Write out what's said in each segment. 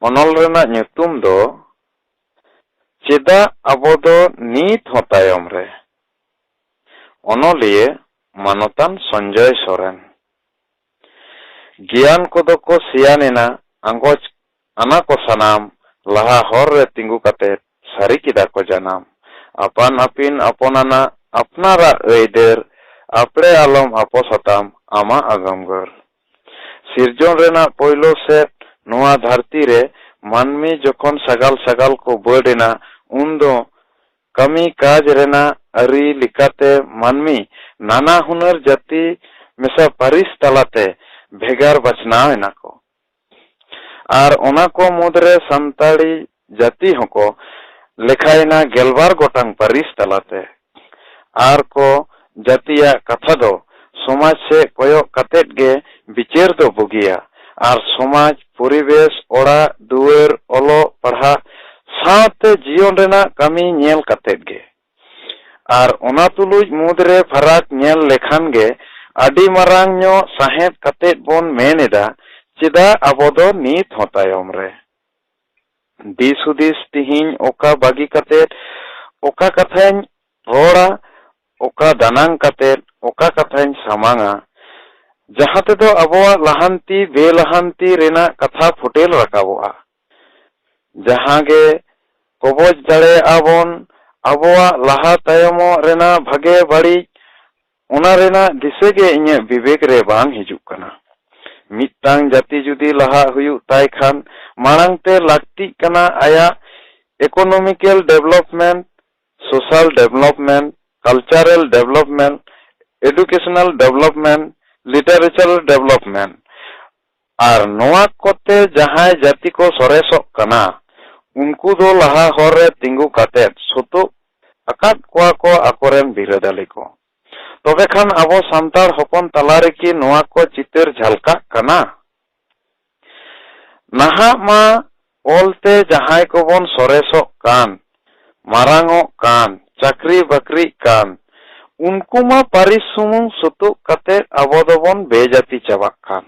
ᱚᱱᱚᱞ ᱨᱮᱱᱟᱜ ᱧᱩᱛᱩᱢ ᱫᱚ ᱪᱮᱫᱟᱜ ᱟᱵᱚ ᱫᱚ ᱱᱤᱛ ᱦᱚᱸ ᱛᱟᱭᱚᱢ ᱨᱮ? ᱚᱱᱚᱞᱤᱭᱟᱹ ᱢᱟᱱᱚᱛᱟᱱ ᱥᱚᱧᱡᱚᱭ ᱥᱚᱨᱮᱱ। ᱜᱮᱭᱟᱱ ᱠᱚᱫᱚ ᱠᱚ ᱥᱤᱭᱟᱱᱮᱱᱟ, ᱟᱸᱜᱚᱪ ᱟᱱᱟ ᱠᱚ ᱥᱟᱱᱟᱢ, ᱞᱟᱦᱟ ᱦᱚᱨ ᱨᱮ ᱛᱤᱸᱜᱩ ᱠᱟᱛᱮ ᱥᱟᱹᱨᱤ ᱠᱮᱫᱟ ᱠᱚ ᱡᱟᱱᱟᱢ। ᱟᱯᱟᱱ ᱟᱹᱯᱤᱱ ᱟᱯᱚᱱᱟᱱᱟᱜ ᱟᱯᱱᱟᱨᱟᱜ ᱟᱹᱭᱫᱟᱹᱨ, ᱟᱯᱲᱮ ᱟᱞᱚᱢ ᱟᱯᱚᱥᱟᱛᱟᱢ ᱟᱢᱟᱜ ᱟᱜᱟᱢᱜᱟᱹᱨ। ᱥᱤᱨᱡᱚᱱ ᱨᱮᱱᱟᱜ ᱯᱳᱭᱞᱳ ᱥᱮᱫ ᱱᱚᱣᱟ ᱫᱷᱟᱹᱨᱛᱤ ᱨᱮ ᱢᱟᱹᱱᱢᱤ ᱡᱚᱠᱷᱚᱱ ᱥᱟᱜᱟᱞ ᱥᱟᱜᱟᱞ ᱠᱚ ᱵᱟᱹᱰ ᱩᱱᱫᱚ ᱠᱟᱹᱢᱤ ᱠᱟᱡ ᱨᱮᱱᱟᱜ ᱟᱹᱨᱤ ᱞᱮᱠᱟᱛᱮ ᱢᱟᱹᱱᱢᱤ ᱱᱟᱱᱟ ᱦᱩᱱᱟᱹᱨ ᱡᱟᱹᱛᱤ ᱢᱮᱥᱟ ᱯᱟᱹᱨᱤᱥ ᱛᱟᱞᱟᱛᱮ ᱵᱷᱮᱜᱟᱨ ᱵᱟᱪᱷᱱᱟᱣ ᱮᱱᱟ ᱠᱚ। ᱟᱨ ᱚᱱᱟ ᱠᱚ ᱢᱩᱫᱽᱨᱮ ᱥᱟᱱᱛᱟᱲᱤ ᱡᱟᱹᱛᱤ ᱦᱚᱸᱠᱚ ᱞᱮᱠᱷᱟᱭᱮᱱᱟ 12 ᱜᱚᱴᱟᱝ ᱯᱟᱹᱨᱤᱥ ᱛᱟᱞᱟᱛᱮ। ᱟᱨ ᱠᱚ ᱡᱟᱹᱛᱤᱭᱟᱜ ᱠᱟᱛᱷᱟ ᱫᱚ ᱥᱚᱢᱟᱡᱽ ᱥᱮᱫ ᱠᱚᱭᱚᱜ ᱠᱟᱛᱮᱫ ᱜᱮ ᱵᱤᱪᱟᱹᱨ ᱫᱚ ᱵᱩᱜᱤᱭᱟ। ᱟᱨ ᱥᱚᱢᱟᱡᱽ, ᱯᱚᱨᱤᱵᱮᱥ, ᱚᱲᱟᱜ ᱫᱩᱣᱟᱹᱨ, ᱚᱞᱚᱜ ᱯᱟᱲᱦᱟᱜ ᱥᱟᱶᱛᱮ ᱡᱤᱭᱚᱱ ᱨᱮᱱᱟᱜ ᱠᱟᱹᱢᱤ ᱧᱮᱞ ᱠᱟᱛᱮᱫ ᱜᱮ। ᱟᱨ ᱚᱱᱟ ᱛᱩᱞᱩᱡ ᱢᱩᱫᱽᱨᱮ ᱯᱷᱟᱨᱟᱠ ᱧᱮᱞ ᱞᱮᱠᱷᱟᱱ ᱜᱮ ᱟᱹᱰᱤ ᱢᱟᱨᱟᱝ ᱧᱚᱜ ᱥᱟᱸᱦᱮᱫ ᱠᱟᱛᱮᱫ ᱵᱚᱱ ᱢᱮᱱ ᱮᱫᱟ, ᱪᱮᱫᱟᱜ ᱟᱵᱚ ᱫᱚ ᱱᱤᱛ ᱦᱚᱸ ᱛᱟᱭᱚᱢ ᱨᱮ? ᱫᱤᱥ ᱦᱩᱫᱤᱥ ᱛᱤᱦᱤᱧ ᱚᱠᱟ ᱵᱟᱹᱜᱤ ᱠᱟᱛᱮᱫ ᱚᱠᱟ ᱠᱟᱛᱷᱟᱧ ᱨᱚᱲᱟ, ᱚᱠᱟ ᱫᱟᱱᱟᱝ ᱠᱟᱛᱮᱫ ᱚᱠᱟ ᱠᱟᱛᱷᱟᱧ ᱥᱟᱢᱟᱝᱟ, ᱡᱟᱦᱟᱸ ᱛᱮᱫᱚ ᱟᱵᱚᱣᱟᱜ ᱞᱟᱦᱟᱱᱛᱤ ᱵᱮᱞᱟᱦᱟᱱᱛᱤ ᱨᱮᱱᱟᱜ ᱠᱟᱛᱷᱟ ᱯᱷᱩᱴᱮᱞ ᱨᱟᱠᱟᱵᱚᱜᱼᱟ। ᱡᱟᱦᱟᱸ ᱜᱮ ᱠᱚᱵᱚᱡ ᱫᱟᱲᱮᱭᱟᱜᱼᱟ ᱵᱚᱱ ᱟᱵᱚᱣᱟᱜ ᱞᱟᱦᱟ ᱛᱟᱭᱚᱢᱚᱜ ᱨᱮᱱᱟᱜ ᱵᱷᱟᱜᱮ ᱵᱟᱹᱲᱤᱡ, ᱚᱱᱟ ᱨᱮᱱᱟᱜ ᱫᱤᱥᱟᱹ ᱜᱮ ᱤᱧᱟᱹᱜ ᱵᱤᱵᱮᱠ ᱨᱮ ᱵᱟᱝ ᱦᱤᱡᱩᱜ ᱠᱟᱱᱟ। ᱢᱤᱫᱴᱟᱝ ᱡᱟᱹᱛᱤ ᱡᱩᱫᱤ ᱞᱟᱦᱟᱜ ᱦᱩᱭᱩᱜ ᱛᱟᱭ ᱠᱷᱟᱱ ᱢᱟᱲᱟᱝ ᱛᱮ ᱞᱟᱹᱠᱛᱤᱜ ᱠᱟᱱᱟ ᱟᱭᱟᱜ economical development, social development, cultural development, educational development, literatural development. আর নোয়া কতে যাহাই জাতি কো সরেসক কানা উনকু দো লাহা হর রে তিঙ্গু কাতেদ সুতুক আকাদ কোয়া কো আকোরেন বিরোধালী কো। তবে খান আবো সান্তাড় হপন তালারে কি নোয়া কো চিতার ঝালকাক কানা? নাহা মা অলতে যাহাই কো বন সরেসক কান, মারাঙক কান, চাকরি বাকরি কান, उनको मा पारिस सुमुंग सुतुक कते आबो दोबन बेजाति चाबाक खान।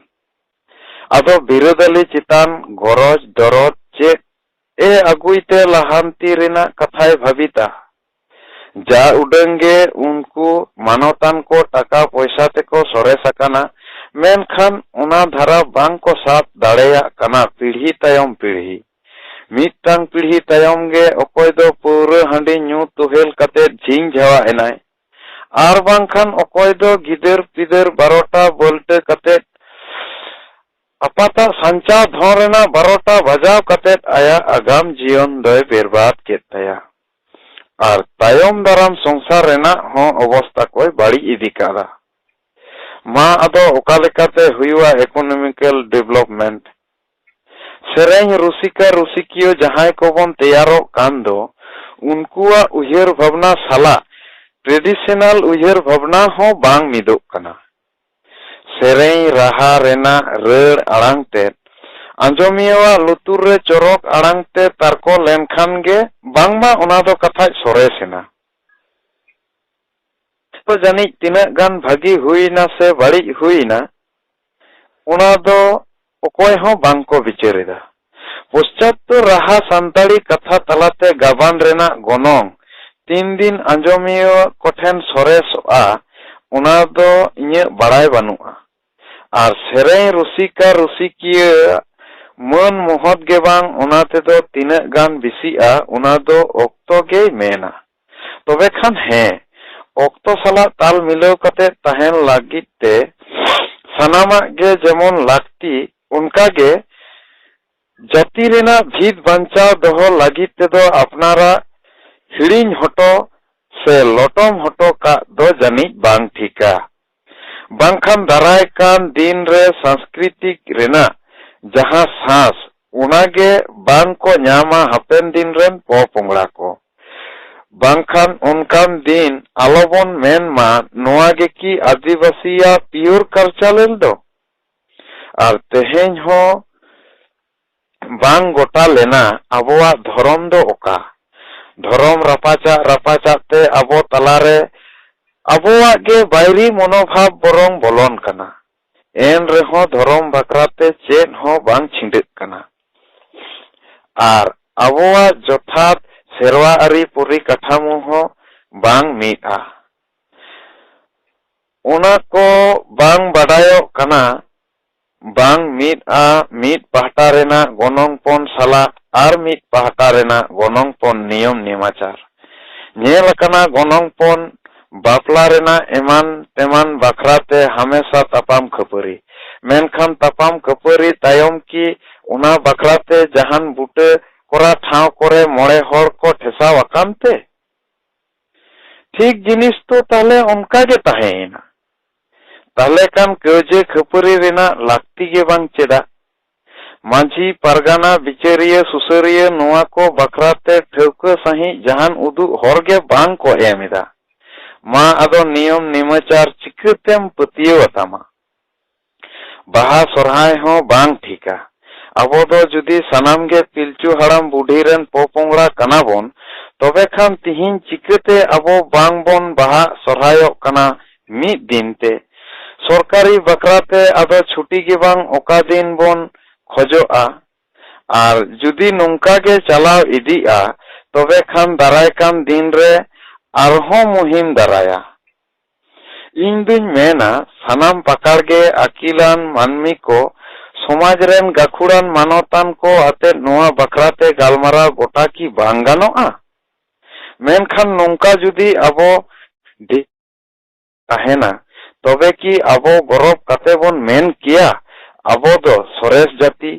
आदो बिरोधाली चितान गरज दरद चेक अगुईते लाहांती रेना कथाय भाबिता। जा उडंगे उनको मानवतान को टाका पैसा तेको सरेसाकाना, मेनखान उना धारा बांग को साथ दाड़ेया काना पीढ़ी तायम पीढ़ी। मिदटांग पीढ़ी तायम गे अकोय दो पौरा हांडी ᱧᱩ तुहेल कते झिंग झावा एनाय, आर बांखान अकोय दो गिदर पिदर 12टा बोल्टे कते अपाता संचा धोरेना 12टा बजाव कते आया आगाम जीवन दय बर्बाद केत ताया। आर तायम दाराम संसार रेना हो अवस्था कोई बाड़ी इदी कादा। मा आदो ओका लेकाते हुयुआ इकोनॉमिकल डेवलपमेंट। सेरेंग रुसिका रुसिकियो जहां को बन तैयारो कान दो उनकुआ उयहर भावना साला ट्रेडिशनल उयहर भावना हो बांग मिदोग कना। सेरेंग राहा रेना रड़ आड़ांग ते आंजोमियावा लुतुर रे चोरक आड़ांग ते तारको लेनखान गे बांगमा ओना दो कथा सरेसेना। तो जानी तिनाग गान भागी हुईना से बाड़ी हुईना ओना दो ओकोय हो बांग को विचारेदा। पश्चात राहा सान्ताड़ी कथा तलाते गाबान रेना गनोंग 3 दिन आंजोमिया कोठेन सरेसआ ओना दो इnye बाड़ाय बानुआ। आर सेरें रुसिका रुसिकिया मन मोहत गे बांग ओना ते दो तिनाग गान बिसिआ ओना दो ओक्तो गे मेना। तबे खान हे ओक्तो साला ताल मिलाव कते ताहेन लागित ते सानामा गे जेमन लाक्ति उनका गे जाति रेना भीत बांचाव दोहो लागित ते दो अपनारा हिड़िंग हटो से लोटम हटो का दो जानी बांग ठीका। बांखान दाराय कान दिन रे सांस्कृतिक रेना जहां सांस उनागे बांग को न्यामा हापेन दिन रेन पोपोंगड़ा को। बांखान उनकान दिन आलोबन मेन मा नोआगे की आदिवासिया प्योर कल्चरल दो। आर तेहेन हो बांग गोटा लेना अबोआ धरम दो ओका। धरम रापाचा ते अबो तलारे अबोआ गे बायरी मनोभाव बरंग बोलोन कना। एन रेहो धरम बकराते चेन हो बांग छिंडक कना। आर आबोआ जथात सेरवा आरी परिकाठामो हो बांग मीदआ। उना को बांग बाडायो कना बांग मीदआ मीद पाहटा रेना गोनोंग पन साला आर मीद पाहटा रेना गोनोंग पन नियम नेमाचार नेल कना गोनोंग पन बापला रेना एमान तेमान बाखराते हमेशा तापाम खपरी मेनखान तापाम खपरी तायम की उना बाखराते जहान बुटे कोरा ठाव करे मोड़े हर को ठेसा वकानते ठीक जिनिस तो ताले उनका के ताहेना ताले कान कजे खपरी रेना लाक्ति के बांग चेदा मांझी परगाना बिचारिया सुसरिया नुआ को बखराते ठेवका सही जहान उदु हरगे बांग को एमिदा मा आदो नियम निमाचार चिकतेम पतियो तामा बाहा सोरहाय हो बांग ठीका अबो दो जुदी सनाम गे पिलचू हड़ाम बुढ़ी रेन पोपोंगड़ा कनाबोन तबे खान तिहिन चिकते अबो बांग बोन बाहा सोरहायो कना मिद दिनते सरकारी बकराते आदो छुट्टी के बांग ओका दिन बोन खोजोआ आर जुदी नोंका के चलाव इदिआ तबे खान दाराय कान दिन रे आरहो मुहिम दाराया इन दुन मेना सनाम पकड़ गे अकिलान मानमी को समाज रेन गाखुड़ान मानवतान को आते नोआ बकराते गालमारा गोटा की बांग गानोआ मेनखान नोंका जुदी अबो ताहेना तबे की अबो गौरव काते बोन मेन किया अबो दो सोरेस जाति